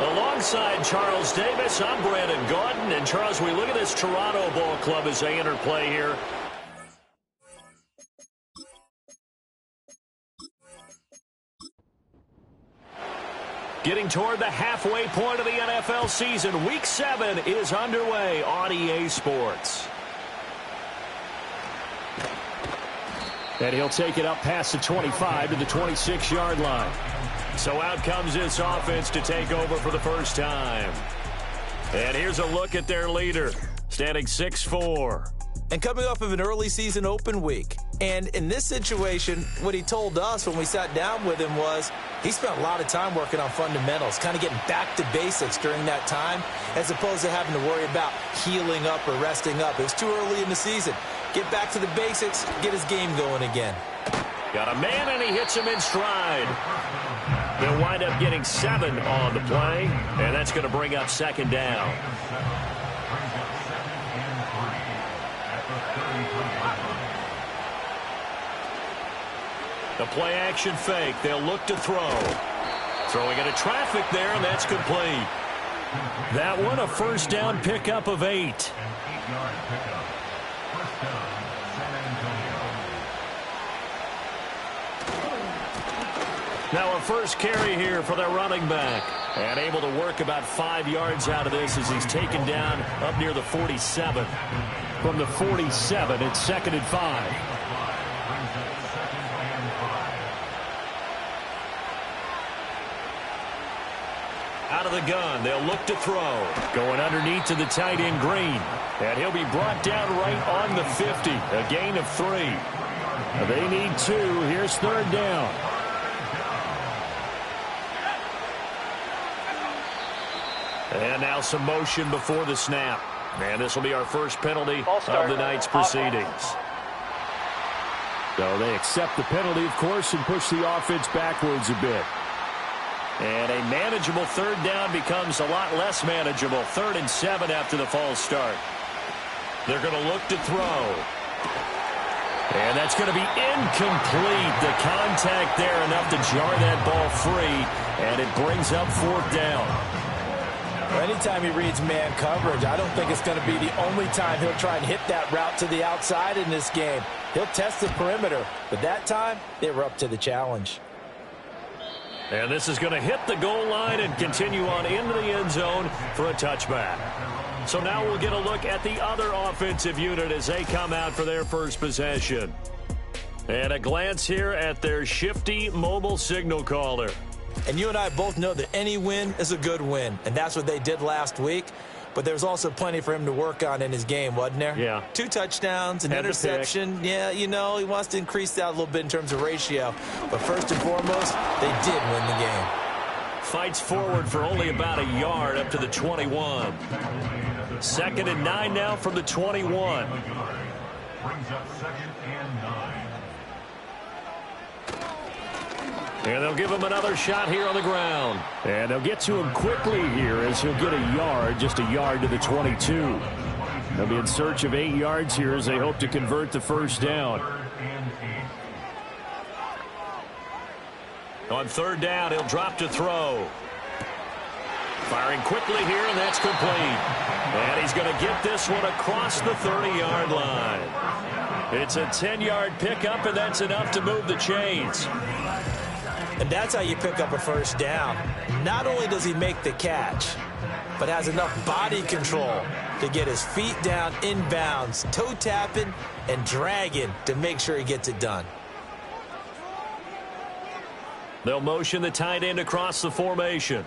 Alongside Charles Davis, I'm Brandon Gaudin. And Charles, we look at this Toronto ball club as they enter play here. Getting toward the halfway point of the NFL season. Week 7 is underway on EA Sports. And he'll take it up past the 25 to the 26-yard line. So out comes this offense to take over for the first time. And here's a look at their leader, standing 6'4". And coming off of an early season open week. And in this situation, what he told us when we sat down with him was he spent a lot of time working on fundamentals, kind of getting back to basics during that time, as opposed to having to worry about healing up or resting up. It was too early in the season. Get back to the basics, get his game going again. Got a man, and he hits him in stride. They'll wind up getting 7 on the play, and that's going to bring up second down. The play action fake. They'll look to throw. Throwing into traffic there, and that's complete. That one, a first down pickup of 8. Now a first carry here for their running back. And able to work about 5 yards out of this as he's taken down up near the 47. From the 47, it's 2nd and 5. Out of the gun, they'll look to throw. Going underneath to the tight end Green. And he'll be brought down right on the 50. A gain of 3. They need 2. Here's 3rd down. And now some motion before the snap. And this will be our first penalty of the night's proceedings. So they accept the penalty, of course, and push the offense backwards a bit. And a manageable 3rd down becomes a lot less manageable. 3rd and 7 after the false start. They're going to look to throw. And that's going to be incomplete. The contact there enough to jar that ball free. And it brings up 4th down. Anytime he reads man coverage, I don't think it's going to be the only time he'll try and hit that route to the outside in this game. He'll test the perimeter, but that time they were up to the challenge. And this is going to hit the goal line and continue on into the end zone for a touchback. So now we'll get a look at the other offensive unit as they come out for their first possession. And a glance here at their shifty mobile signal caller. And you and I both know that any win is a good win, and that's what they did last week. But there's also plenty for him to work on in his game, wasn't there? Yeah. 2 touchdowns, an interception. Yeah, you know, he wants to increase that a little bit in terms of ratio. But first and foremost, they did win the game. Fights forward for only about a yard up to the 21. 2nd and 9 now from the 21. Brings up 2nd and 9. And they'll give him another shot here on the ground. And they'll get to him quickly here as he'll get a yard, just a yard to the 22. They'll be in search of 8 yards here as they hope to convert the first down. On 3rd down, he'll drop to throw. Firing quickly here, and that's complete. And he's going to get this one across the 30-yard line. It's a 10-yard pickup, and that's enough to move the chains. And that's how you pick up a first down. Not only does he make the catch, but has enough body control to get his feet down inbounds, toe tapping and dragging to make sure he gets it done. They'll motion the tight end across the formation.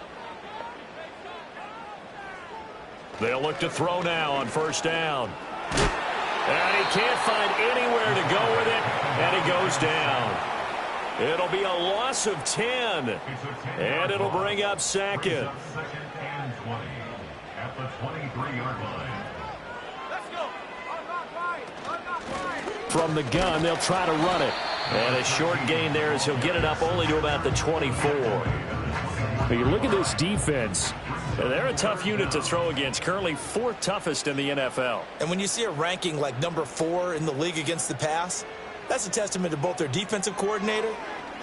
They'll look to throw now on 1st down. And he can't find anywhere to go with it, and he goes down. It'll be a loss of 10, and it'll bring up 2nd. 2nd and 20 at the 23-yard line. Let's go. From the gun, they'll try to run it. And a short gain there as he'll get it up only to about the 24. But you look at this defense. They're a tough unit to throw against, currently 4th toughest in the NFL. And when you see a ranking like number 4 in the league against the pass, that's a testament to both their defensive coordinator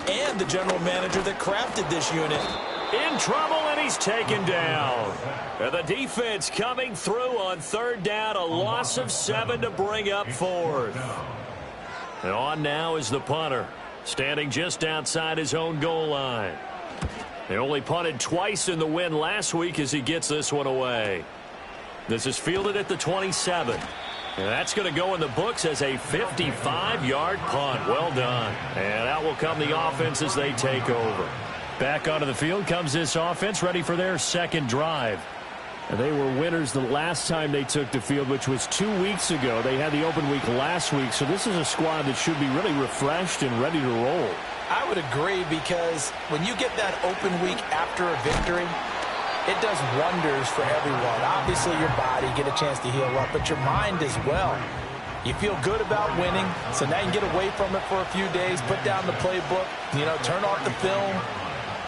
and the general manager that crafted this unit. In trouble, and he he's taken down. And the defense coming through on third down, a loss of 7 to bring up fourth. And on now is the punter, standing just outside his own goal line. They only punted twice in the win last week as he gets this one away. This is fielded at the 27. And that's going to go in the books as a 55-yard punt. Well done. And out will come the offense as they take over. Back onto the field comes this offense, ready for their second drive. And they were winners the last time they took the field, which was 2 weeks ago. They had the open week last week, so this is a squad that should be really refreshed and ready to roll. I would agree, because when you get that open week after a victory, it does wonders for everyone. Obviously, your body, get a chance to heal up, but your mind as well. You feel good about winning, so now you can get away from it for a few days, put down the playbook, turn off the film.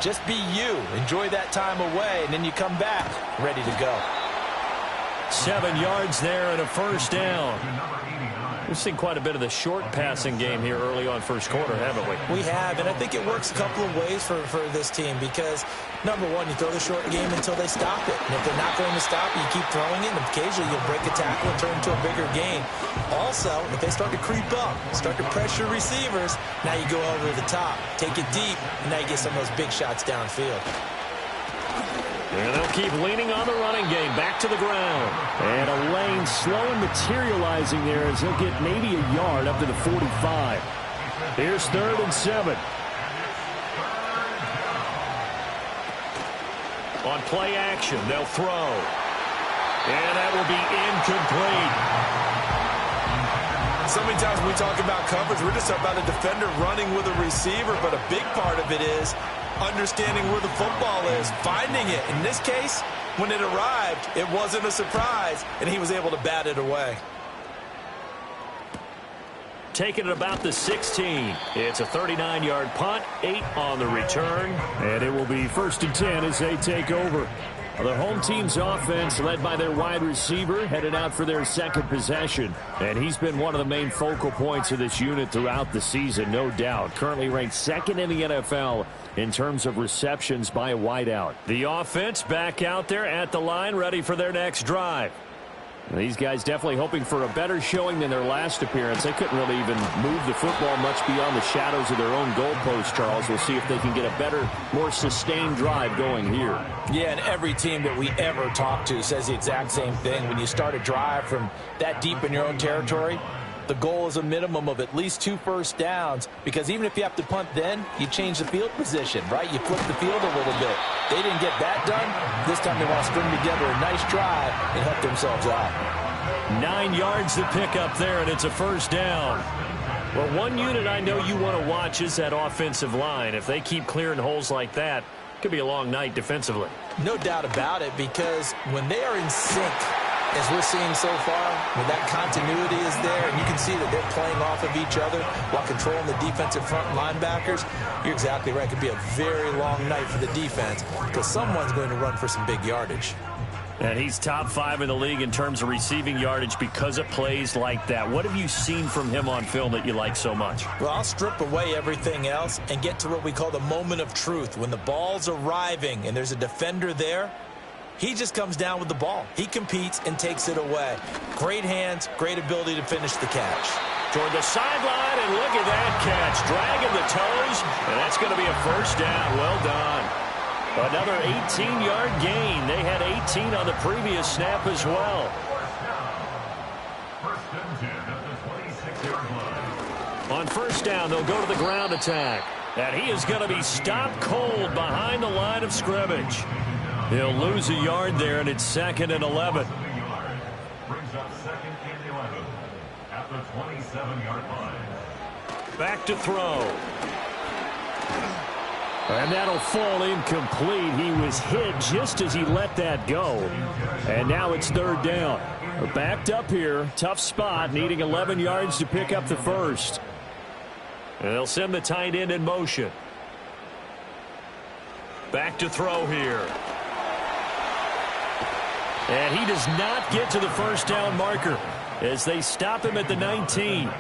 Just be you. Enjoy that time away, and then you come back ready to go. 7 yards there and a first down. We've seen quite a bit of the short passing game here early on first quarter, haven't we? We have, and I think it works a couple of ways for this team, because, number one, you throw the short game until they stop it. And if they're not going to stop it, you keep throwing it, and occasionally you'll break a tackle and turn into a bigger gain. Also, if they start to creep up, start to pressure receivers, now you go over the top, take it deep, and now you get some of those big shots downfield. And they'll keep leaning on the running game. Back to the ground. And a lane slow and materializing there as he'll get maybe a yard up to the 45. Here's 3rd and 7. On play action, they'll throw. And that will be incomplete. So many times when we talk about coverage, we're just talking about a defender running with a receiver, but a big part of it is understanding where the football is, finding it. In this case, when it arrived, it wasn't a surprise, and he was able to bat it away. Taking it about the 16. It's a 39-yard punt, 8 on the return, and it will be 1st and 10 as they take over. The home team's offense, led by their wide receiver, headed out for their second possession. And he's been one of the main focal points of this unit throughout the season, no doubt. Currently ranked 2nd in the NFL in terms of receptions by a wideout. The offense back out there at the line, ready for their next drive. These guys definitely hoping for a better showing than their last appearance. They couldn't really even move the football much beyond the shadows of their own goalpost, Charles. We'll see if they can get a better, more sustained drive going here. Yeah, and every team that we ever talk to says the exact same thing. When you start a drive from that deep in your own territory, the goal is a minimum of at least 2 first downs, because even if you have to punt then, you change the field position, right? You flip the field a little bit. They didn't get that done. This time they want to string together a nice drive and help themselves out. 9 yards to pick up there, and it's a first down. Well, one unit I know you want to watch is that offensive line. If they keep clearing holes like that, it could be a long night defensively. No doubt about it, because when they are in sync, as we're seeing so far, when that continuity is there, and you can see that they're playing off of each other while controlling the defensive front linebackers, you're exactly right. It could be a very long night for the defense, because someone's going to run for some big yardage. And he's top 5 in the league in terms of receiving yardage because of plays like that. What have you seen from him on film that you like so much? Well, I'll strip away everything else and get to what we call the moment of truth. When the ball's arriving and there's a defender there, he just comes down with the ball. He competes and takes it away. Great hands, great ability to finish the catch. Toward the sideline, and look at that catch. Dragging the toes, and that's going to be a first down. Well done. Another 18-yard gain. They had 18 on the previous snap as well. On first down, they'll go to the ground attack. And he is going to be stopped cold behind the line of scrimmage. He'll lose a yard there, and it's 2nd and 11. Brings up 2nd and 11 at the 27-yard line. Back to throw. And that'll fall incomplete. He was hit just as he let that go. And now it's 3rd down. We're backed up here. Tough spot, needing 11 yards to pick up the first. And they'll send the tight end in motion. Back to throw here. And he does not get to the first down marker as they stop him at the 19.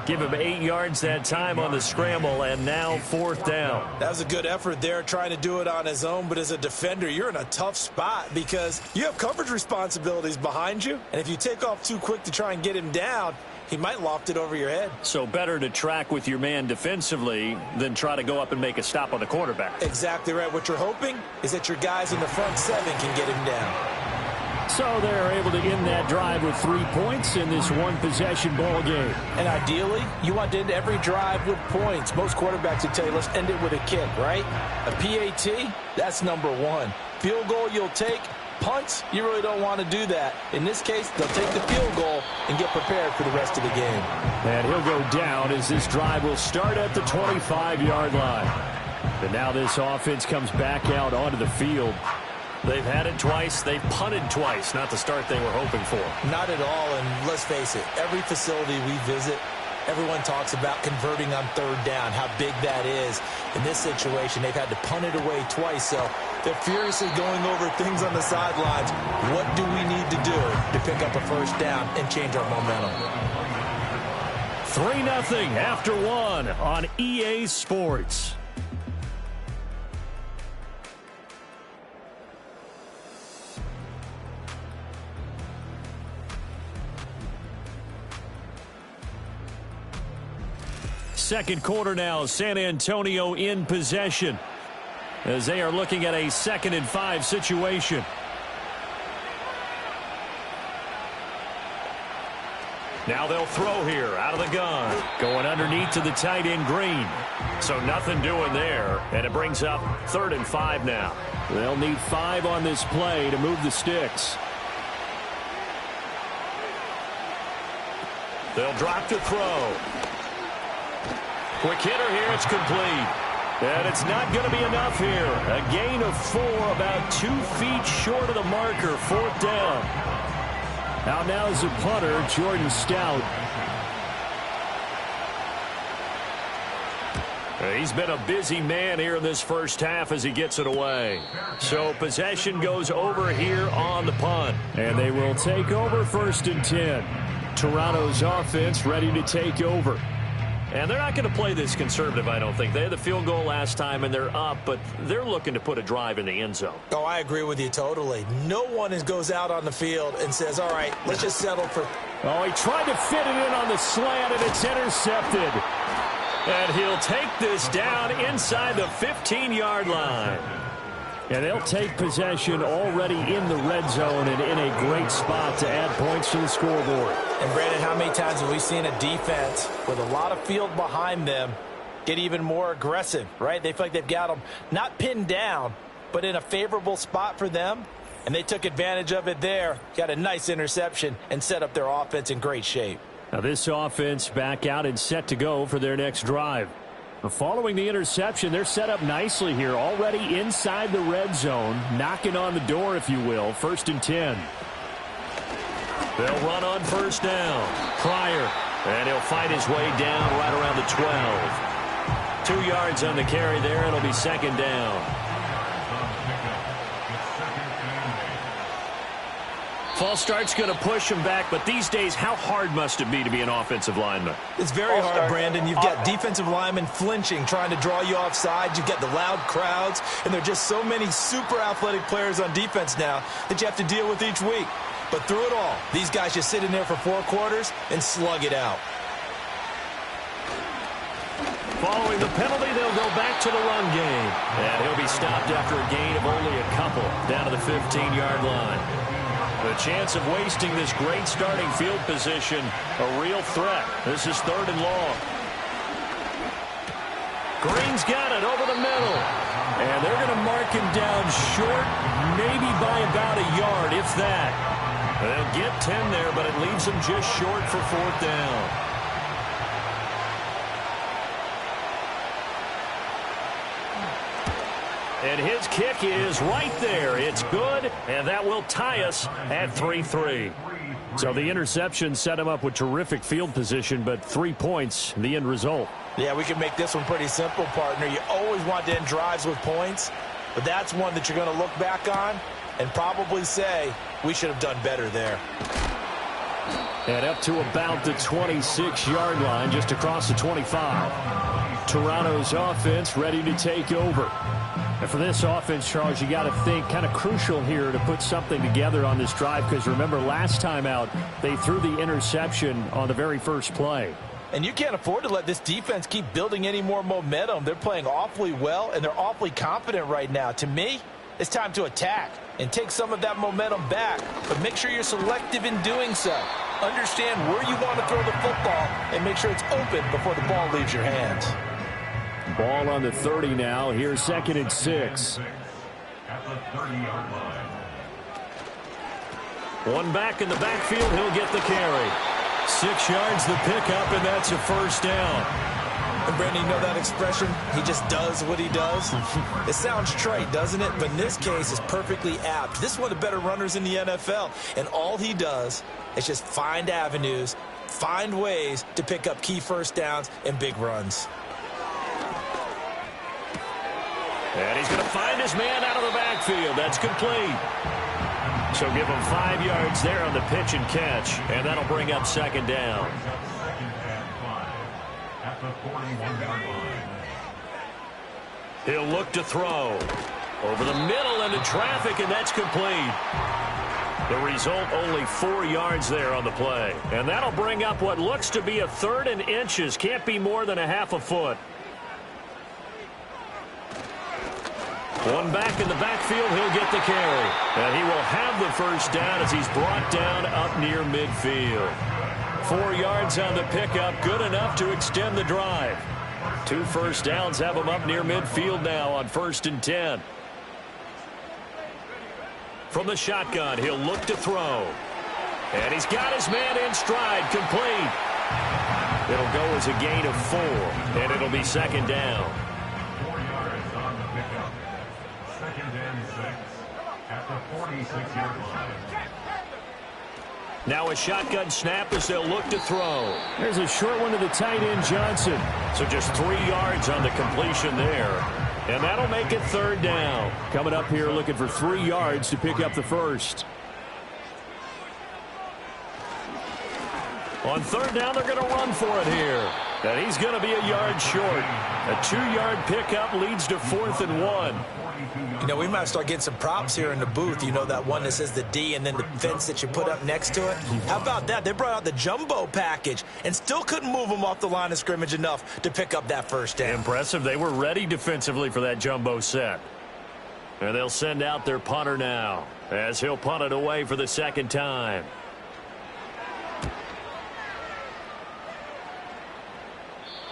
Give him 8 yards that time on the scramble, and now 4th down. That was a good effort there, trying to do it on his own, but as a defender, you're in a tough spot because you have coverage responsibilities behind you, and if you take off too quick to try and get him down, he might loft it over your head. So better to track with your man defensively than try to go up and make a stop on the quarterback. Exactly right. What you're hoping is that your guys in the front 7 can get him down. So they're able to end that drive with 3 points in this one-possession ball game. And ideally, you want to end every drive with points. Most quarterbacks would tell you, let's end it with a kick, right? A PAT, that's number 1. Field goal you'll take. Punts, you really don't want to do that. In this case, they'll take the field goal and get prepared for the rest of the game. And he'll go down as this drive will start at the 25-yard line. And now this offense comes back out onto the field. They've had it twice. They've punted twice. Not the start they were hoping for. Not at all, and let's face it, every facility we visit, everyone talks about converting on 3rd down, how big that is. In this situation, they've had to punt it away twice, so they're furiously going over things on the sidelines. What do we need to do to pick up a 1st down and change our momentum? 3-0 after 1 on EA Sports. Second quarter now, San Antonio in possession as they are looking at a 2nd and 5 situation. Now they'll throw here out of the gun. Going underneath to the tight end Green. So nothing doing there. And it brings up 3rd and 5 now. They'll need 5 on this play to move the sticks. They'll drop to throw. Quick hitter here, it's complete. And it's not going to be enough here. A gain of 4, about 2 feet short of the marker, 4th down. Out now is the punter, Jordan Stout. He's been a busy man here in this first half as he gets it away. So possession goes over here on the punt. And they will take over 1st and 10. Toronto's offense ready to take over. And they're not going to play this conservative, I don't think. They had the field goal last time, and they're up, but they're looking to put a drive in the end zone. Oh, I agree with you totally. No one goes out on the field and says, all right, let's just settle for... Oh, he tried to fit it in on the slant, and it's intercepted. And he'll take this down inside the 15-yard line. And they'll take possession already in the red zone and in a great spot to add points to the scoreboard. And, Brandon, how many times have we seen a defense with a lot of field behind them get even more aggressive, right? They feel like they've got them not pinned down, but in a favorable spot for them. And they took advantage of it there, got a nice interception, and set up their offense in great shape. Now this offense back out and set to go for their next drive. Following the interception, they're set up nicely here, already inside the red zone, knocking on the door, if you will, 1st and 10. They'll run on 1st down. Pryor, and he'll fight his way down right around the 12. 2 yards on the carry there, and it'll be 2nd down. False start's going to push him back, but these days, how hard must it be to be an offensive lineman? It's very hard, Brandon. You've got defensive linemen flinching, trying to draw you offside. You've got the loud crowds, and there are just so many super athletic players on defense now that you have to deal with each week. But through it all, these guys just sit in there for 4 quarters and slug it out. Following the penalty, they'll go back to the run game. And he'll be stopped after a gain of only a couple down to the 15-yard line. The chance of wasting this great starting field position, a real threat. This is 3rd and long. Green's got it over the middle. And they're going to mark him down short, maybe by about a yard, if that. They'll get 10 there, but it leaves them just short for 4th down. And his kick is right there. It's good, and that will tie us at 3-3. So the interception set him up with terrific field position, but 3 points, the end result. Yeah, we can make this one pretty simple, partner. You always want to end drives with points, but that's one that you're going to look back on and probably say, we should have done better there. And up to about the 26-yard line, just across the 25. Toronto's offense ready to take over. And for this offense, Charles, you got to think kind of crucial here to put something together on this drive, because remember last time out they threw the interception on the very first play. And you can't afford to let this defense keep building any more momentum. They're playing awfully well, and they're awfully confident right now. To me, it's time to attack and take some of that momentum back. But make sure you're selective in doing so. Understand where you want to throw the football and make sure it's open before the ball leaves your hands. Ball on the 30 now. Here's 2nd and 6. At the 30-yard line. One back in the backfield. He'll get the carry. 6 yards the pickup, and that's a first down. And Brandon, you know that expression? He just does what he does. It sounds trite, doesn't it? But in this case, it's perfectly apt. This is one of the better runners in the NFL. And all he does is just find avenues, find ways to pick up key first downs and big runs. And he's going to find his man out of the backfield. That's complete. So give him 5 yards there on the pitch and catch, and that'll bring up 2nd down. At the 41-yard line. He'll look to throw. Over the middle into traffic, and that's complete. The result, only 4 yards there on the play. And that'll bring up what looks to be a 3rd and inches. Can't be more than a half a foot. One back in the backfield, he'll get the carry. And he will have the first down as he's brought down up near midfield. 4 yards on the pickup, good enough to extend the drive. 2 first downs have him up near midfield now on 1st and 10. From the shotgun, he'll look to throw. And he's got his man in stride, complete. It'll go as a gain of 4, and it'll be 2nd down. 4 yards on the pickup. 2nd and 6 at the 46-yard line. Now a shotgun snap as they'll look to throw. There's a short one to the tight end, Johnson. So just 3 yards on the completion there. And that'll make it 3rd down. Coming up here looking for 3 yards to pick up the first. On 3rd down, they're going to run for it here. And he's going to be a yard short. A 2-yard pickup leads to 4th and 1. You know, we might start getting some props here in the booth. You know, that one that says the D and then the fence that you put up next to it? How about that? They brought out the jumbo package and still couldn't move them off the line of scrimmage enough to pick up that first down. Impressive. They were ready defensively for that jumbo set. And they'll send out their punter now as he'll punt it away for the 2nd time.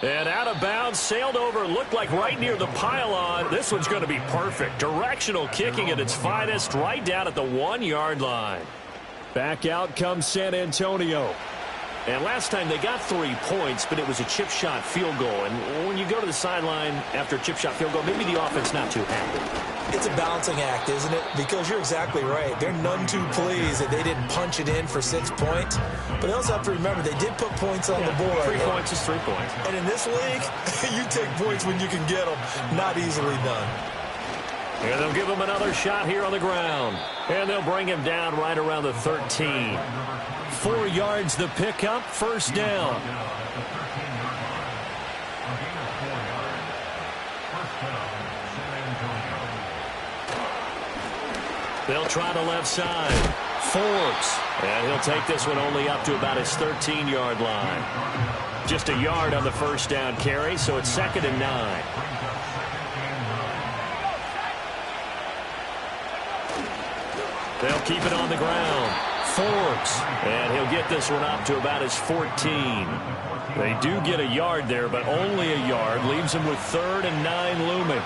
And out of bounds, sailed over, looked like right near the pylon. This one's going to be perfect. Directional kicking at its finest, right down at the 1-yard line. Back out comes San Antonio. And last time they got 3 points, but it was a chip shot field goal. And when you go to the sideline after a chip shot field goal, maybe the offense not too happy. It's a balancing act, isn't it? Because you're exactly right. They're none too pleased that they didn't punch it in for 6 points. But they also have to remember they did put points on the board. 3 points is 3 points. And in this league, you take points when you can get them. Not easily done. And they'll give him another shot here on the ground. And they'll bring him down right around the 13. 4 yards the pickup, 1st down. They'll try the left side. Forbes. And he'll take this one only up to about his 13-yard line. Just a yard on the 1st down carry, so it's 2nd and 9. They'll keep it on the ground. Forbes. And he'll get this one up to about his 14. They do get a yard there, but only a yard. Leaves him with 3rd and 9 looming.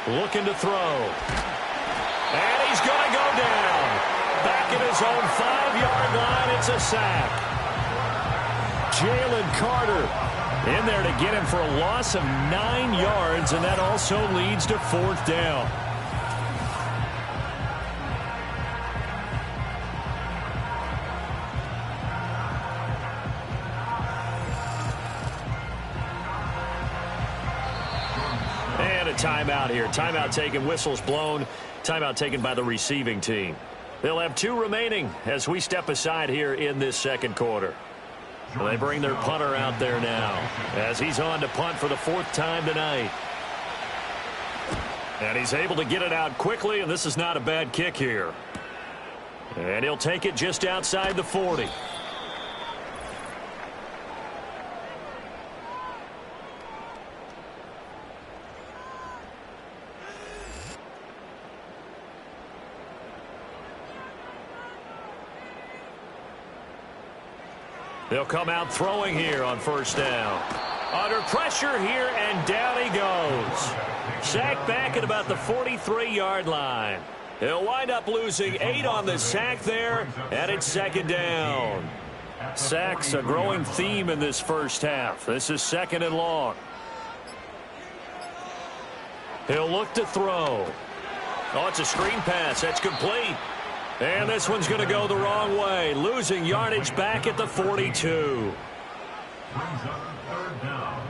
Looking to throw. And he's going to go down. Back at his own 5-yard line. It's a sack. Jalen Carter in there to get him for a loss of 9 yards, and that also leads to 4th down. And a timeout here. Timeout taken, whistles blown. Timeout taken by the receiving team. They'll have 2 remaining as we step aside here in this second quarter. They bring their punter out there now as he's on to punt for the 4th time tonight. And he's able to get it out quickly, and this is not a bad kick here. And he'll take it just outside the 40. They'll come out throwing here on 1st down. Under pressure here, and down he goes. Sacked back at about the 43-yard line. He'll wind up losing 8 on the sack there, and it's 2nd down. Sacks a growing theme in this first half. This is 2nd and long. He'll look to throw. Oh, it's a screen pass. That's complete. And this one's going to go the wrong way, losing yardage back at the 42. Brings up 3rd down.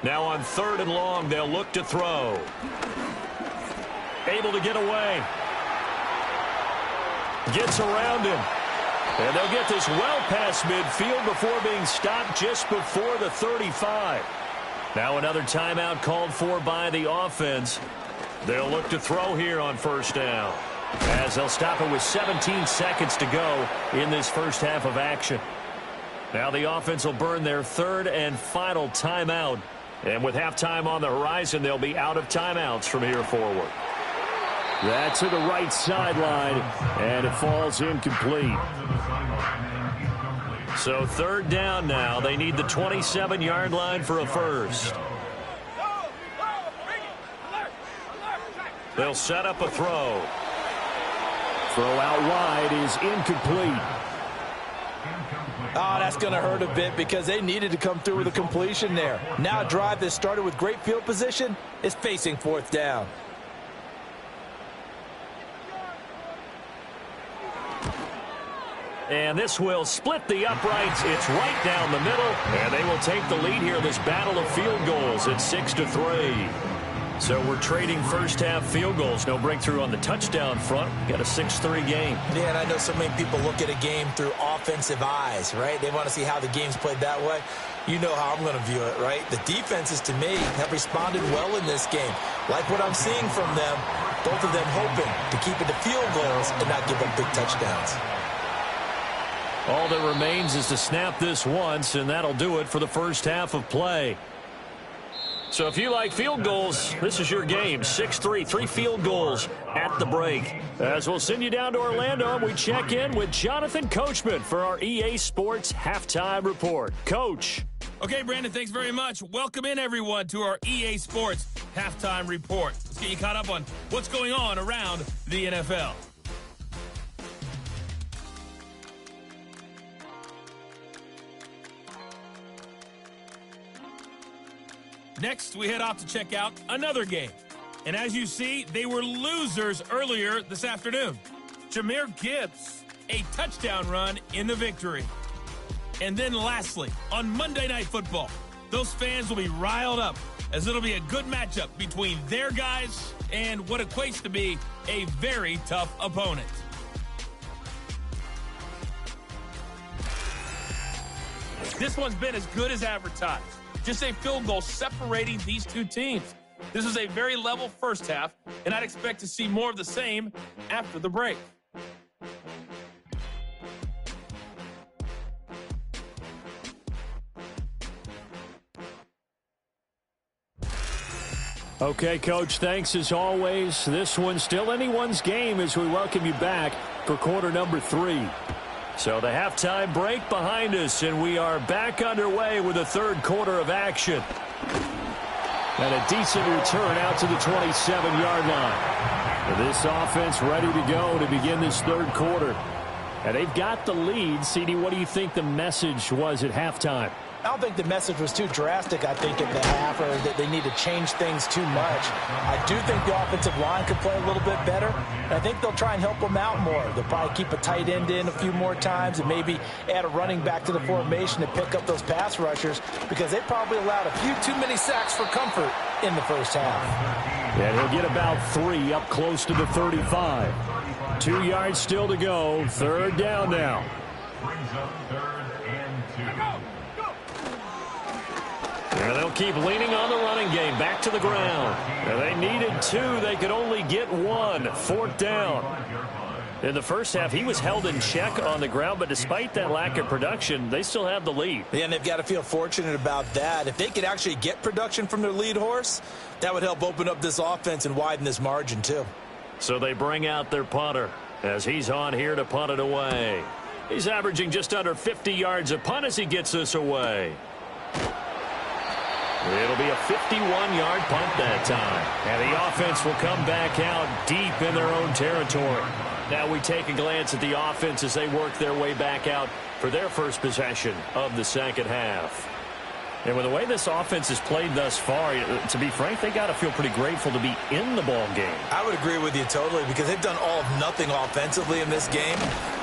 Now on 3rd and long, they'll look to throw. Able to get away. Gets around him. And they'll get this well past midfield before being stopped just before the 35. Now another timeout called for by the offense. They'll look to throw here on 1st down, as they'll stop it with 17 seconds to go in this first half of action. Now the offense will burn their 3rd and final timeout. And with halftime on the horizon, they'll be out of timeouts from here forward. That's to the right sideline, and it falls incomplete. So 3rd down now. They need the 27-yard line for a first. They'll set up a throw. Throw out wide is incomplete. Oh, that's going to hurt a bit because they needed to come through with a completion there. Now a drive that started with great field position is facing 4th down. And this will split the uprights. It's right down the middle, and they will take the lead here in this battle of field goals at 6-3. So we're trading first half field goals. No breakthrough on the touchdown front. Got a 6-3 game. Yeah, and I know so many people look at a game through offensive eyes, right? They want to see how the game's played that way. You know how I'm going to view it, right? The defenses, to me, have responded well in this game. Like what I'm seeing from them, both of them hoping to keep it to field goals and not give up big touchdowns. All that remains is to snap this once, and that'll do it for the first half of play. So if you like field goals, this is your game. 6-3, 3 field goals at the break. As we'll send you down to Orlando, we check in with Jonathan Coachman for our EA Sports Halftime Report. Coach. Okay, Brandon, thanks very much. Welcome in, everyone, to our EA Sports Halftime Report. Let's get you caught up on what's going on around the NFL. Next, we head off to check out another game. And as you see, they were losers earlier this afternoon. Jahmyr Gibbs, a touchdown run in the victory. And then lastly, on Monday Night Football, those fans will be riled up as it'll be a good matchup between their guys and what equates to be a very tough opponent. This one's been as good as advertised. Just a field goal separating these two teams. This is a very level first half, and I'd expect to see more of the same after the break. Okay, Coach, thanks as always. This one's still anyone's game as we welcome you back for quarter number 3. So the halftime break behind us, and we are back underway with the third quarter of action. And a decent return out to the 27-yard line. This offense ready to go to begin this third quarter. And they've got the lead. CD, what do you think the message was at halftime? I don't think the message was too drastic, I think, at the half, or that they need to change things too much. I do think the offensive line could play a little bit better, and I think they'll try and help them out more. They'll probably keep a tight end in a few more times and maybe add a running back to the formation to pick up those pass rushers, because they probably allowed a few too many sacks for comfort in the first half. And he'll get about 3 up close to the 35. 2 yards still to go. 3rd down now. Brings up 3rd and 2. And they'll keep leaning on the running game. Back to the ground. And they needed 2. They could only get 1. 4th down. In the first half, he was held in check on the ground, but despite that lack of production, they still have the lead. Yeah, and they've got to feel fortunate about that. If they could actually get production from their lead horse, that would help open up this offense and widen this margin too. So they bring out their punter as he's on here to punt it away. He's averaging just under 50 yards a punt as he gets this away. It'll be a 51-yard punt that time. And the offense will come back out deep in their own territory. Now we take a glance at the offense as they work their way back out for their first possession of the second half. And with the way this offense has played thus far, to be frank, they got to feel pretty grateful to be in the ball game. I would agree with you totally, because they've done all of nothing offensively in this game,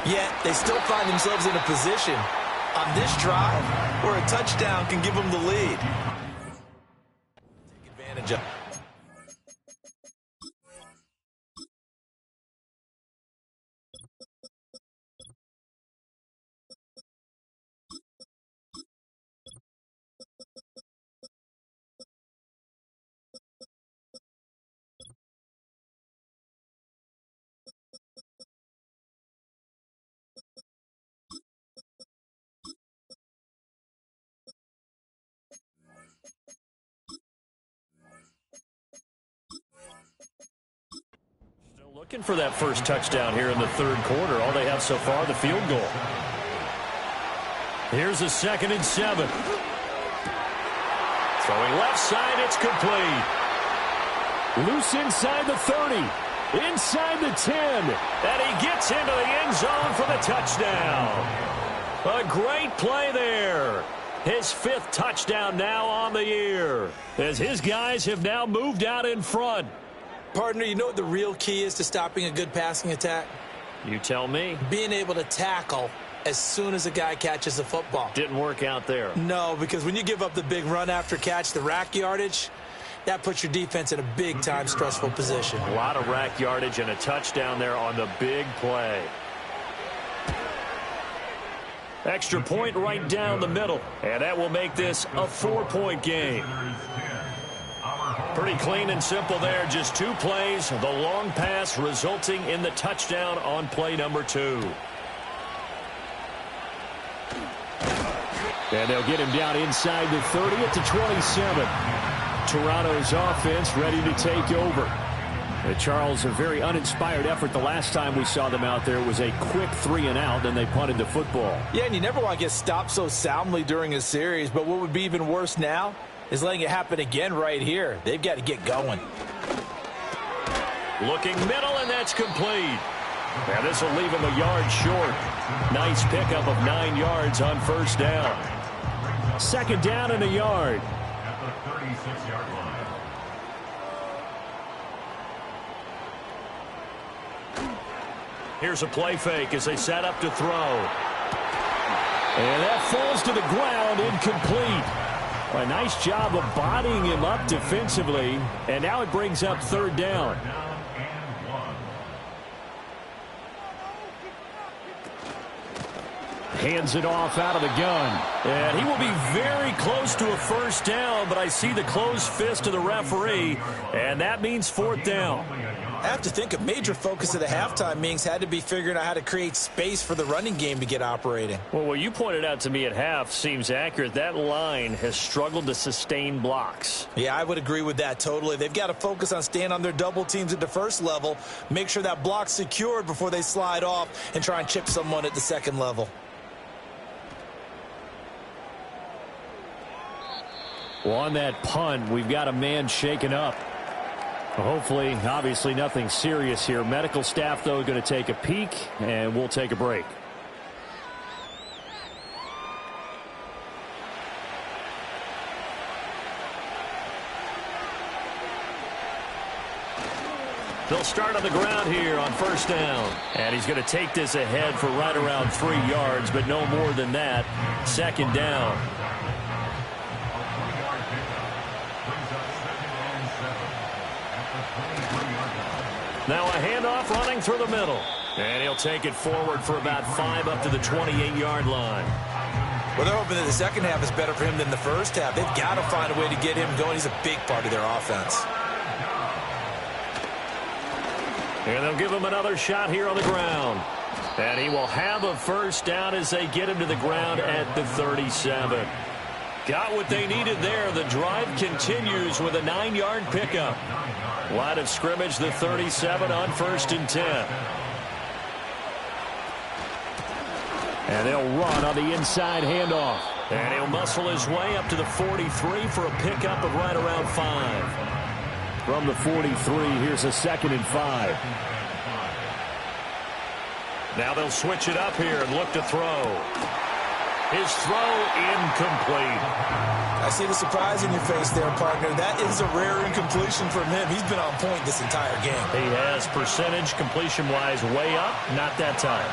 yet they still find themselves in a position on this drive where a touchdown can give them the lead. Take advantage of it. Looking for that first touchdown here in the 3rd quarter. All they have so far, the field goal. Here's a 2nd and 7. Throwing left side, it's complete. Loose inside the 30. Inside the 10. And he gets into the end zone for the touchdown. A great play there. His 5th touchdown now on the year, as his guys have now moved out in front. Partner, you know what the real key is to stopping a good passing attack? You tell me. Being able to tackle as soon as a guy catches the football. Didn't work out there. No, because when you give up the big run after catch, the rack yardage, that puts your defense in a big-time stressful position. A lot of rack yardage and a touchdown there on the big play. Extra point right down the middle, and that will make this a 4-point game. Pretty clean and simple there. Just 2 plays. The long pass resulting in the touchdown on play number 2. And they'll get him down inside the 30 at the 27. Toronto's offense ready to take over. Charles, a very uninspired effort the last time we saw them out there. It was a quick 3 and out, then they punted the football. Yeah, and you never want to get stopped so soundly during a series, but what would be even worse now is letting it happen again right here. They've got to get going. Looking middle, and that's complete. Now this will leave him a yard short. Nice pickup of 9 yards on 1st down. 2nd down and a yard. At the 36-yard line. Here's a play fake as they set up to throw. And that falls to the ground, incomplete. A nice job of bodying him up defensively. And now it brings up 3rd down. Hands it off out of the gun. And he will be very close to a 1st down, but I see the closed fist of the referee, and that means 4th down. I have to think a major focus of the halftime meetings had to be figuring out how to create space for the running game to get operating. Well, what you pointed out to me at half seems accurate. That line has struggled to sustain blocks. Yeah, I would agree with that totally. They've got to focus on staying on their double teams at the 1st level, make sure that block's secured before they slide off and try and chip someone at the 2nd level. Well, on that punt, we've got a man shaken up. Hopefully, obviously nothing serious here. Medical staff, though, going to take a peek, and we'll take a break. They'll start on the ground here on first down. And he's going to take this ahead for right around 3 yards, but no more than that. Second down. Now a handoff running through the middle. And he'll take it forward for about 5 up to the 28-yard line. Well, they're hoping that the second half is better for him than the first half. They've got to find a way to get him going. He's a big part of their offense. And they'll give him another shot here on the ground. And he will have a first down as they get him to the ground at the 37. Got what they needed there. The drive continues with a 9-yard pickup. Line of scrimmage, the 37 on 1st and 10. And they'll run on the inside handoff. And he'll muscle his way up to the 43 for a pickup of right around 5. From the 43, here's a 2nd and 5. Now they'll switch it up here and look to throw. His throw incomplete. I see the surprise in your face there, partner. That is a rare incompletion from him. He's been on point this entire game. He has percentage completion-wise way up. Not that time.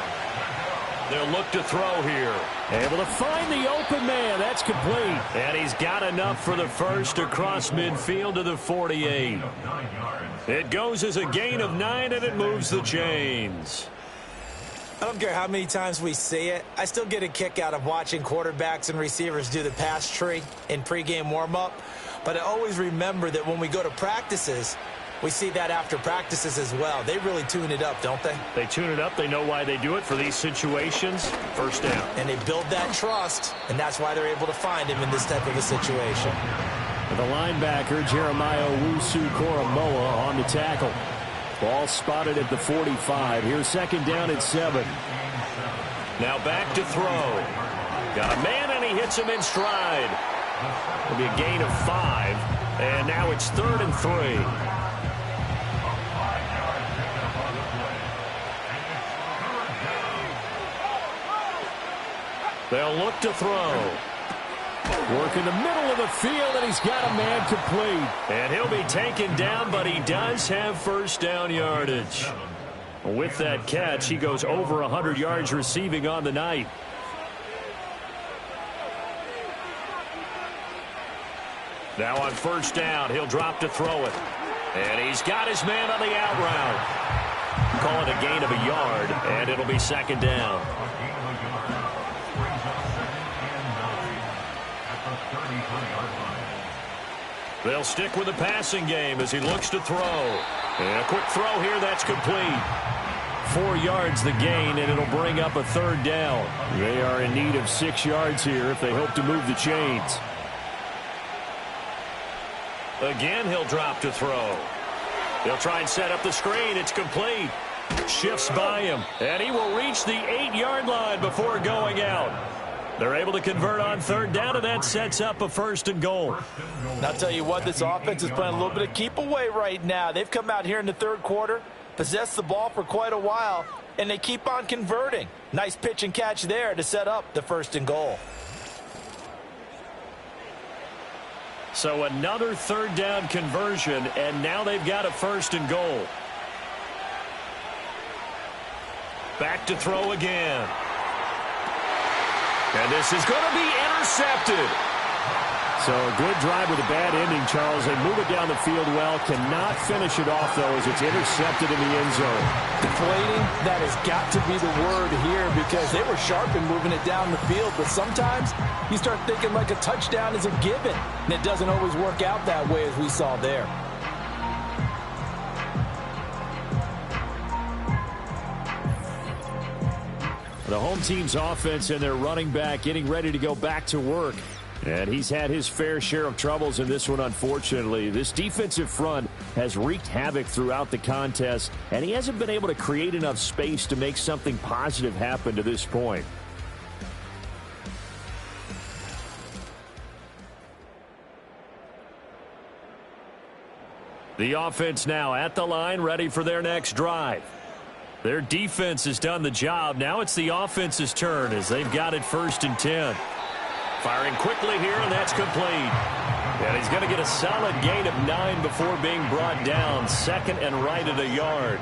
They'll look to throw here. Able to find the open man. That's complete. And he's got enough for the first across midfield to the 48. It goes as a gain of 9, and it moves the chains. I don't care how many times we see it. I still get a kick out of watching quarterbacks and receivers do the pass tree in pregame warm-up. But I always remember that when we go to practices, we see that after practices as well. They really tune it up, don't they? They tune it up. They know why they do it for these situations. First down. And they build that trust, and that's why they're able to find him in this type of a situation. The linebacker, Jeremiah Owusu-Koramoah, on the tackle. Ball spotted at the 45. Here's 2nd down at 7. Now back to throw. Got a man, and he hits him in stride. It'll be a gain of 5. And now it's 3rd and 3. They'll look to throw. Work in the middle of the field, and he's got a man complete. And he'll be taken down, but he does have first down yardage. With that catch, he goes over 100 yards receiving on the night. Now on first down, he'll drop to throw it. And he's got his man on the out route. Call it a gain of a yard, and it'll be 2nd down. They'll stick with the passing game as he looks to throw. And a quick throw here, that's complete. 4 yards the gain, and it'll bring up a 3rd down. They are in need of 6 yards here if they hope to move the chains. Again, he'll drop to throw. He'll try and set up the screen. It's complete. Shifts by him, and he will reach the 8-yard line before going out. They're able to convert on 3rd down, and that sets up a 1st and goal. And I'll tell you what, this offense is playing a little bit of keep away right now. They've come out here in the 3rd quarter, possessed the ball for quite a while, and they keep on converting. Nice pitch and catch there to set up the 1st and goal. So another 3rd down conversion, and now they've got a 1st and goal. Back to throw again. And this is going to be intercepted. So a good drive with a bad ending, Charles. They move it down the field well. Cannot finish it off, though, as it's intercepted in the end zone. Deflating, that has got to be the word here because they were sharp in moving it down the field. But sometimes you start thinking like a touchdown is a given. And it doesn't always work out that way as we saw there. The home team's offense and their running back getting ready to go back to work. And he's had his fair share of troubles in this one, unfortunately. This defensive front has wreaked havoc throughout the contest, and he hasn't been able to create enough space to make something positive happen to this point. The offense now at the line, ready for their next drive. Their defense has done the job. Now it's the offense's turn as they've got it 1st and 10. Firing quickly here, and that's complete. And he's going to get a solid gain of 9 before being brought down. Second and right at a yard.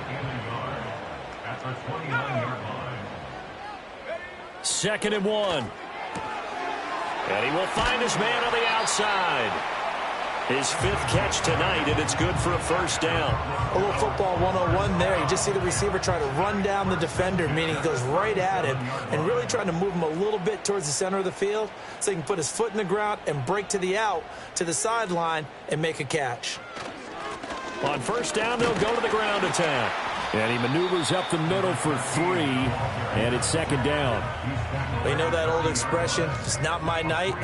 At the 29-yard line. Second and 1. And he will find his man on the outside. His 5th catch tonight, and it's good for a first down. A little football 101 there. You just see the receiver try to run down the defender, meaning he goes right at him and really trying to move him a little bit towards the center of the field so he can put his foot in the ground and break to the out, to the sideline, and make a catch. On first down, they'll go to the ground attack. And he maneuvers up the middle for 3, and it's second down. Well, you know that old expression, it's not my night.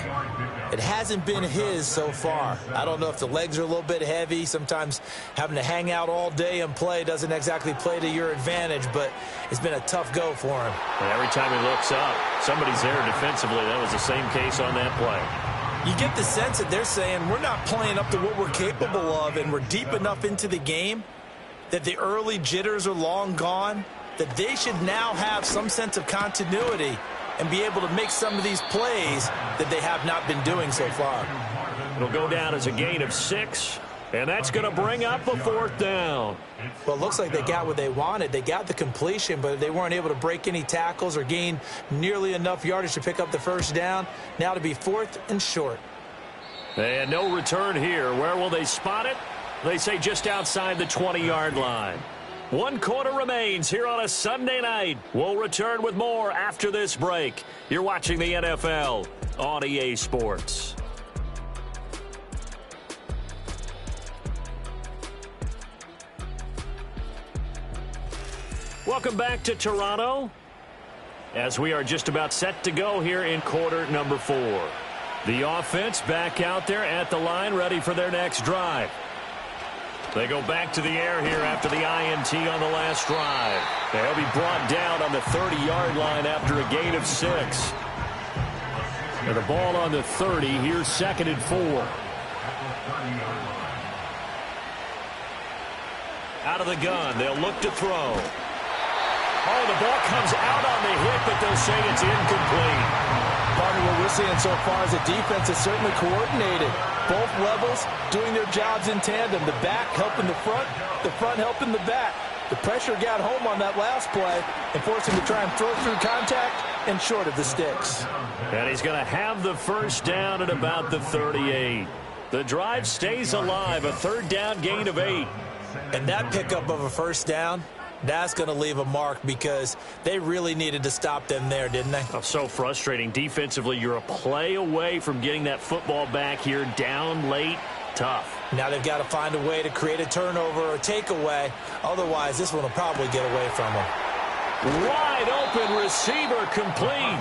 It hasn't been his so far. I don't know if the legs are a little bit heavy. Sometimes having to hang out all day and play doesn't exactly play to your advantage, but it's been a tough go for him. And every time he looks up, somebody's there defensively. That was the same case on that play. You get the sense that they're saying we're not playing up to what we're capable of, and we're deep enough into the game that the early jitters are long gone, that they should now have some sense of continuity and be able to make some of these plays that they have not been doing so far. It'll go down as a gain of 6, and that's going to bring up a fourth down. Well, it looks like they got what they wanted. They got the completion, but they weren't able to break any tackles or gain nearly enough yardage to pick up the first down. Now to be 4th and short. And no return here. Where will they spot it? They say just outside the 20-yard line. 1 quarter remains here on a Sunday night. We'll return with more after this break. You're watching the NFL on EA Sports. Welcome back to Toronto as we are just about set to go here in quarter number 4. The offense back out there at the line, ready for their next drive. They go back to the air here after the INT on the last drive. They'll be brought down on the 30-yard line after a gain of 6. And the ball on the 30, here's second and 4. Out of the gun, they'll look to throw. Oh, the ball comes out on the hit, but they'll say it's incomplete. Partner, what we're seeing so far is the defense is certainly coordinated. Both levels doing their jobs in tandem. The back helping the front helping the back. The pressure got home on that last play and forced him to try and throw through contact and short of the sticks. And he's going to have the first down at about the 38. The drive stays alive, a third down gain of 8. And that pickup of a first down, that's going to leave a mark because they really needed to stop them there, didn't they? Oh, so frustrating. Defensively, you're a play away from getting that football back here down late. Tough. Now they've got to find a way to create a turnover or a takeaway. Otherwise, this one will probably get away from them. Wide open receiver complete.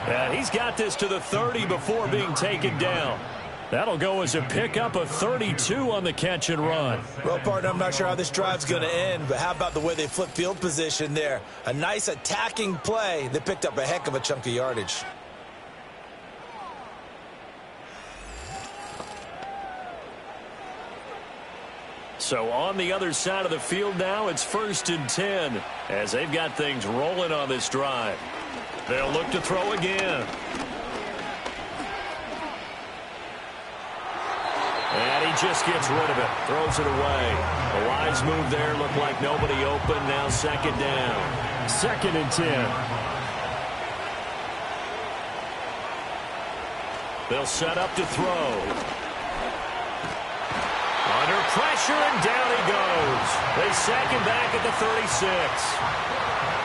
And he's got this to the 30 before being taken down. That'll go as a pickup of 32 on the catch and run. Well, partner, I'm not sure how this drive's going to end, but how about the way they flip field position there? A nice attacking play that picked up a heck of a chunk of yardage. So on the other side of the field now, it's 1st and 10 as they've got things rolling on this drive. They'll look to throw again. And he just gets rid of it, throws it away. A wise move there, looked like nobody open, now second down. 2nd and 10. They'll set up to throw. Under pressure, and down he goes. They sack him back at the 36.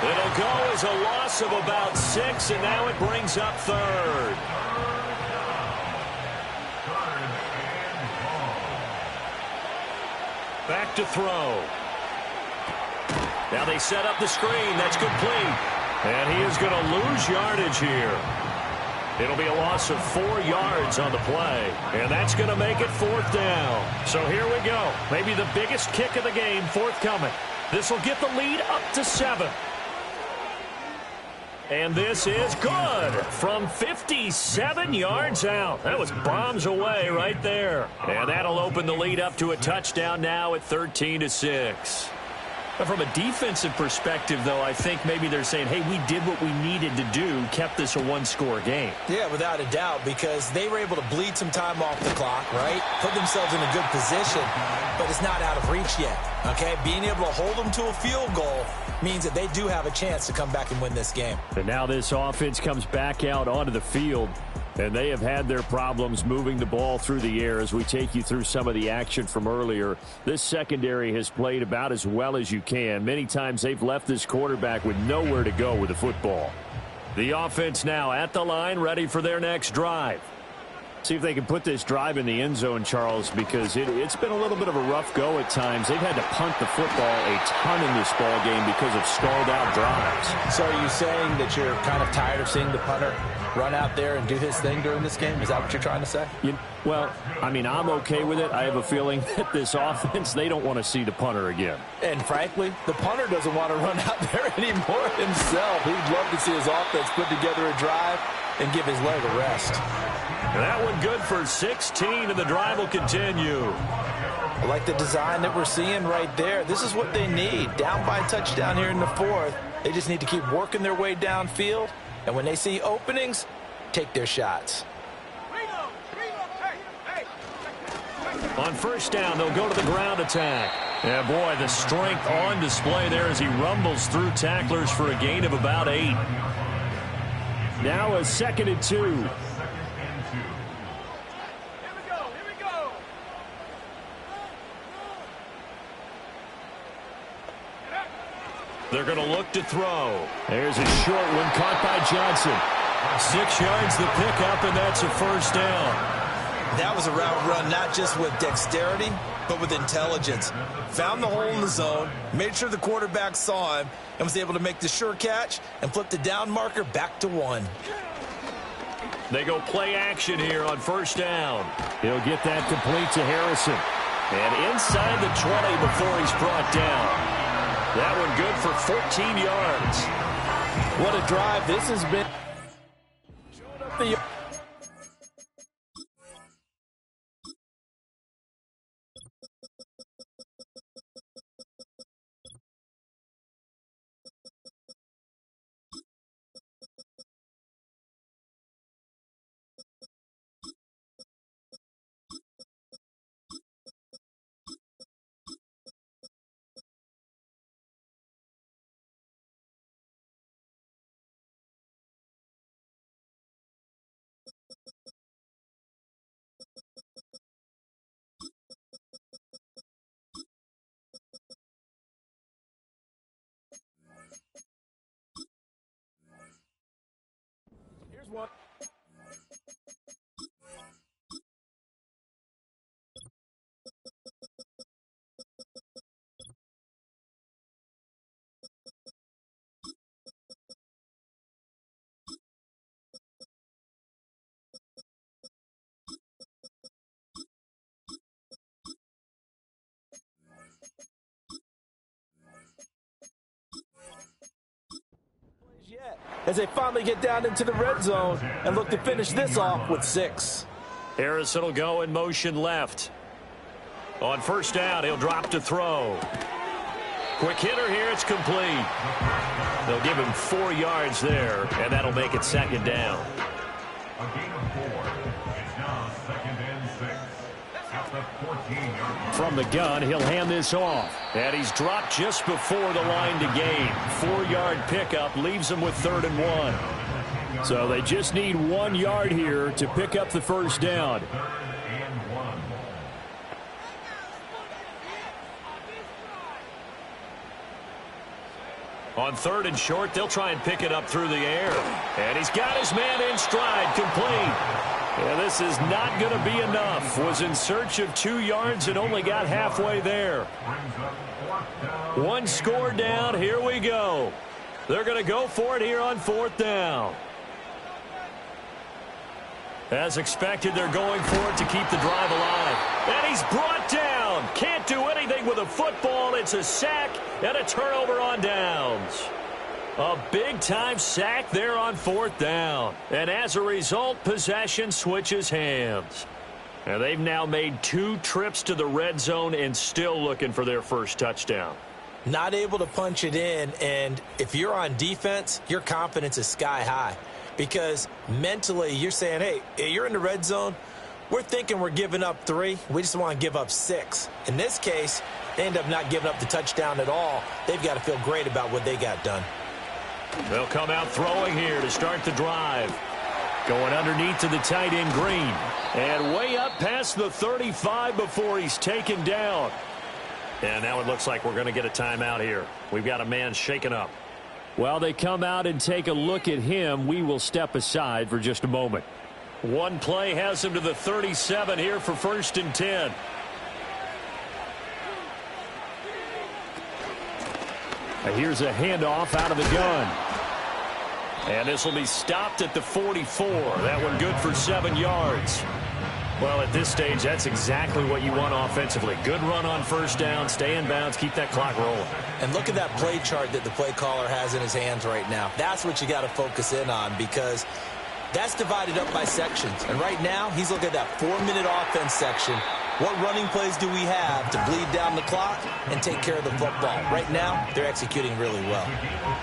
It'll go as a loss of about 6, and now it brings up 3rd. Back to throw. Now they set up the screen. That's complete. And he is going to lose yardage here. It'll be a loss of 4 yards on the play. And that's going to make it 4th down. So here we go. Maybe the biggest kick of the game forthcoming. This will get the lead up to 7. And this is good from 57 yards out. That was bombs away right there. And that'll open the lead up to a touchdown now at 13-6. But from a defensive perspective, though, I think maybe they're saying, hey, we did what we needed to do, kept this a one-score game. Yeah, without a doubt, because they were able to bleed some time off the clock, right? Put themselves in a good position, but it's not out of reach yet, okay? Being able to hold them to a field goal means that they do have a chance to come back and win this game. And now this offense comes back out onto the field, and they have had their problems moving the ball through the air as we take you through some of the action from earlier. This secondary has played about as well as you can. Many times they've left this quarterback with nowhere to go with the football. The offense now at the line, ready for their next drive. See if they can put this drive in the end zone, Charles, because it's been a little bit of a rough go at times. They've had to punt the football a ton in this ball game because of stalled out drives. So are you saying that you're kind of tired of seeing the punter run out there and do his thing during this game? Is that what you're trying to say? Well, I mean, I'm okay with it. I have a feeling that this offense, they don't want to see the punter again. And frankly, the punter doesn't want to run out there anymore himself. He'd love to see his offense put together a drive and give his leg a rest. That one good for 16, and the drive will continue. I like the design that we're seeing right there. This is what they need. Down by a touchdown here in the fourth. They just need to keep working their way downfield. And when they see openings, take their shots. On first down, they'll go to the ground attack. Yeah, boy, the strength on display there as he rumbles through tacklers for a gain of about 8. Now a 2nd and 2. They're going to look to throw. There's a short one caught by Johnson. 6 yards the pickup, and that's a first down. That was a route run not just with dexterity, but with intelligence. Found the hole in the zone, made sure the quarterback saw him, and was able to make the sure catch and flip the down marker back to 1. They go play action here on first down. He'll get that complete to Harrison. And inside the 20 before he's brought down. That one good for 14 yards. What a drive this has been. Showing up the Here's one. Yet, as they finally get down into the red zone and look to finish this off with 6. Harrison will go in motion left. On first down, he'll drop to throw. Quick hitter here, it's complete. They'll give him 4 yards there, and that'll make it 2nd down. A gain of 4. It's now 2nd and 6. At the 14-yard line. From the gun, he'll hand this off. And he's dropped just before the line to gain. 4-yard pickup leaves him with 3rd and 1. So they just need 1 yard here to pick up the first down. 3rd and 1. On 3rd and short, they'll try and pick it up through the air. And he's got his man in stride, complete. Yeah, this is not going to be enough. Was in search of 2 yards and only got halfway there. 1 score down. Here we go. They're going to go for it here on 4th down. As expected, they're going for it to keep the drive alive. And he's brought down. Can't do anything with a football. It's a sack and a turnover on downs. A big-time sack there on 4th down. And as a result, possession switches hands. And they've now made 2 trips to the red zone and still looking for their first touchdown. not able to punch it in, and if you're on defense, your confidence is sky high because mentally you're saying, hey, you're in the red zone. We're thinking we're giving up 3. We just want to give up 6. In this case, they end up not giving up the touchdown at all. They've got to feel great about what they got done. They'll come out throwing here to start the drive. Going underneath to the tight end Green. And way up past the 35 before he's taken down. And now it looks like we're going to get a timeout here. We've got a man shaken up. While they come out and take a look at him, we will step aside for just a moment. One play has him to the 37 here for 1st and 10. Here's a handoff out of the gun. And this will be stopped at the 44. That one good for 7 yards. Well, at this stage, that's exactly what you want offensively. Good run on 1st down, stay in bounds, keep that clock rolling. And look at that play chart that the play caller has in his hands right now. That's what you got to focus in on because that's divided up by sections. And right now, he's looking at that 4-minute offense section. What running plays do we have to bleed down the clock and take care of the football? Right now, they're executing really well.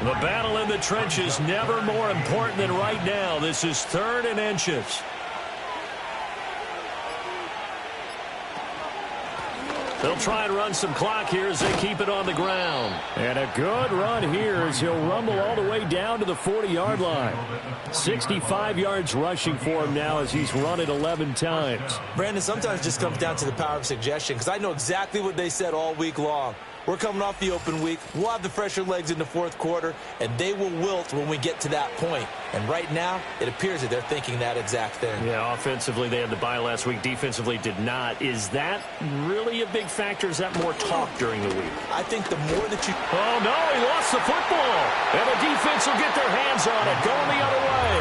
The battle in the trenches never more important than right now. This is 3rd and inches. They'll try and run some clock here as they keep it on the ground. And a good run here as he'll rumble all the way down to the 40-yard line. 65 yards rushing for him now as he's run it 11 times. Brandon, sometimes it just comes down to the power of suggestion because I know exactly what they said all week long. We're coming off the open week. We'll have the fresher legs in the 4th quarter, and they will wilt when we get to that point. And right now, it appears that they're thinking that exact thing. Yeah, offensively, they had the bye last week. Defensively, did not. Is that really a big factor? Is that more talk during the week? I think the more that you... Oh, no, he lost the football. And the defense will get their hands on it, going the other way.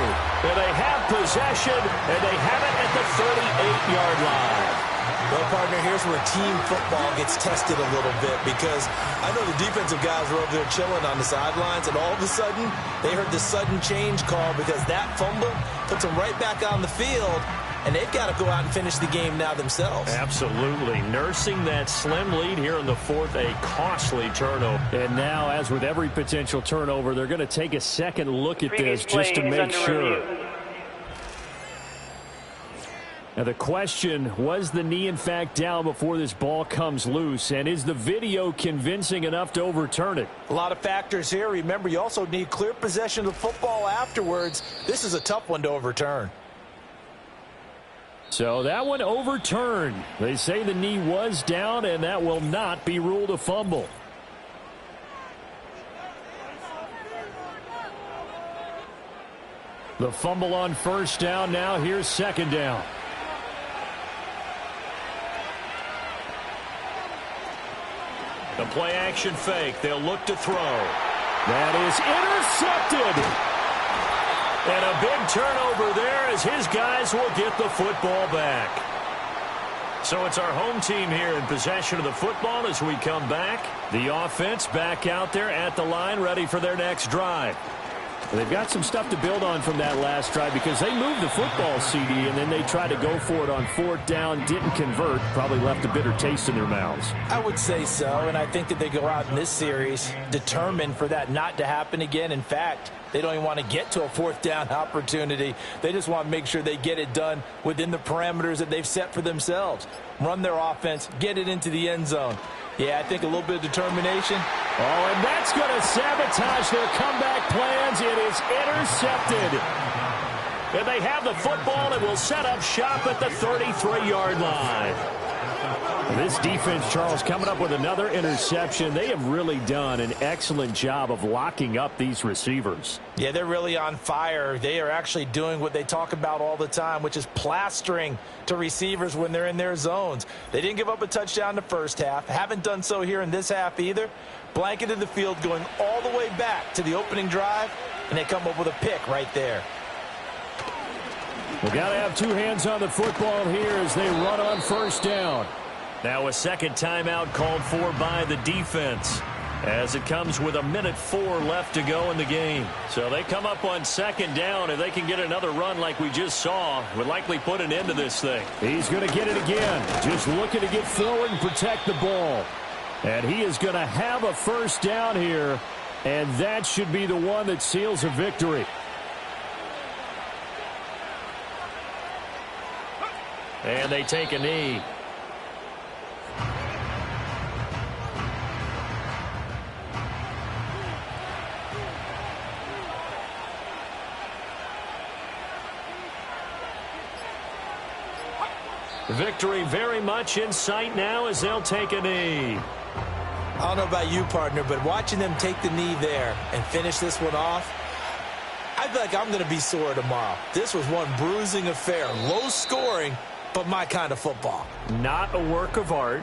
And they have possession, and they have it at the 38-yard line. Well, partner, here's where team football gets tested a little bit because I know the defensive guys were over there chilling on the sidelines, and all of a sudden, they heard the sudden change call because that fumble puts them right back on the field, and they've got to go out and finish the game now themselves. Absolutely. Nursing that slim lead here in the 4th, a costly turnover. And now, as with every potential turnover, they're going to take a second look at this just to make sure. Now the question, was the knee in fact down before this ball comes loose? And is the video convincing enough to overturn it? A lot of factors here. Remember, you also need clear possession of the football afterwards. This is a tough one to overturn. So that one overturned. They say the knee was down, and that will not be ruled a fumble. The fumble on 1st down. Now here's 2nd down. The play action fake. They'll look to throw. That is intercepted. And a big turnover there as his guys will get the football back. So it's our home team here in possession of the football as we come back. The offense back out there at the line ready for their next drive. They've got some stuff to build on from that last drive because they moved the football, CD, and then they tried to go for it on 4th down, didn't convert, probably left a bitter taste in their mouths. I would say so, and I think that they go out in this series determined for that not to happen again. In fact, they don't even want to get to a 4th down opportunity. They just want to make sure they get it done within the parameters that they've set for themselves. Run their offense, get it into the end zone. Yeah, I think a little bit of determination. Oh, and that's going to sabotage their comeback plans. It is intercepted. And they have the football and will set up shop at the 33-yard line. This defense, Charles, coming up with another interception. They have really done an excellent job of locking up these receivers. Yeah, they're really on fire. They are actually doing what they talk about all the time, which is plastering to receivers when they're in their zones. They didn't give up a touchdown the first half. Haven't done so here in this half either. Blanketed the field going all the way back to the opening drive, and they come up with a pick right there. We've got to have 2 hands on the football here as they run on 1st down. Now a second timeout called for by the defense as it comes with 1:04 left to go in the game. So they come up on 2nd down. If they can get another run like we just saw, would likely put an end to this thing. He's going to get it again. Just looking to get forward and protect the ball. And he is going to have a first down here, and that should be the one that seals a victory. And they take a knee. Victory very much in sight now as they'll take a knee. I don't know about you, partner, but watching them take the knee there and finish this one off, I feel like I'm going to be sore tomorrow. This was one bruising affair. Low scoring, but my kind of football. Not a work of art,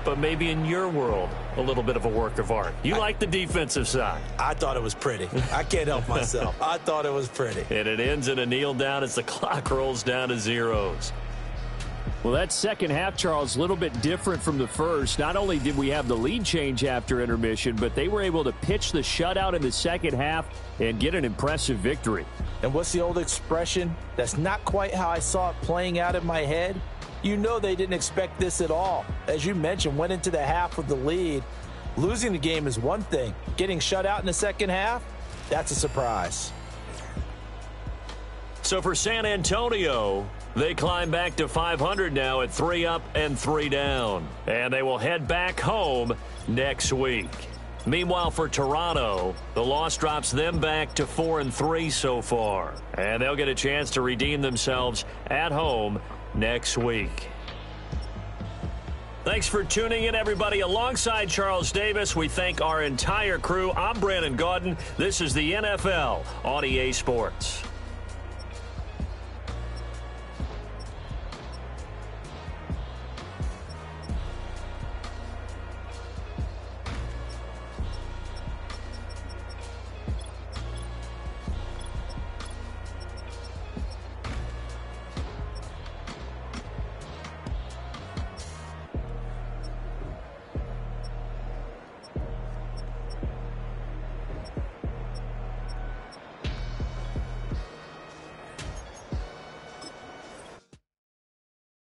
but maybe in your world, a little bit of a work of art. You like the defensive side. I thought it was pretty. I can't help myself. I thought it was pretty. And it ends in a kneel down as the clock rolls down to zeros. Well, that second half, Charles, a little bit different from the first. Not only did we have the lead change after intermission, but they were able to pitch the shutout in the second half and get an impressive victory. And what's the old expression? That's not quite how I saw it playing out in my head. You know they didn't expect this at all. As you mentioned, went into the half with the lead. Losing the game is one thing. Getting shut out in the second half, that's a surprise. So for San Antonio, they climb back to 500 now at 3 up and 3 down. And they will head back home next week. Meanwhile, for Toronto, the loss drops them back to 4-3 so far. And they'll get a chance to redeem themselves at home next week. Thanks for tuning in, everybody. Alongside Charles Davis, we thank our entire crew. I'm Brandon Gaudin. This is the NFL on EA Sports.